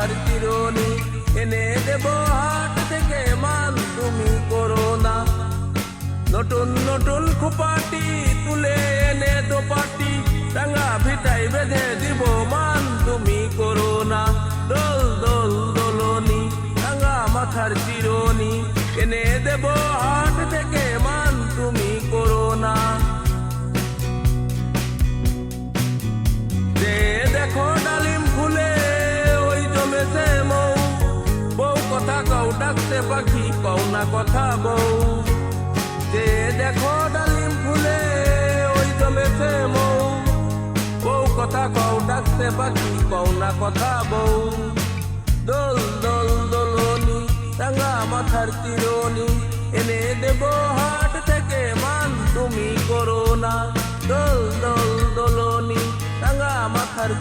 মাথার চিরুনি এনে দেব হাট থেকে মান তুমি করো না। নতুন নতুন খোপাটি তুলে এনে দোপাটি রাঙা ভিটাই বেঁধে দিব মান তুমি করো না। দোল দোল দোলনি রাঙা মাথার চিরুনি এনে দেব হাট থেকে মান তুমি করো না। যে দেখো ডালিম ফুলে ওই জমেছে মৌ, বউ কথা কও ডাকতে পাখি কও না কথা বউ। যে দেখো ডালিম ফুলে ওই জমেছে মৌ, বউ কথা কও ডাকতে পাখি কও না কথা বউ। দোল দোল দোলনি রাঙা মাথার চিরুনি এনে দেব হাট থেকে মান তুমি করো না। দোল দোল দোলনি রাঙা মাথার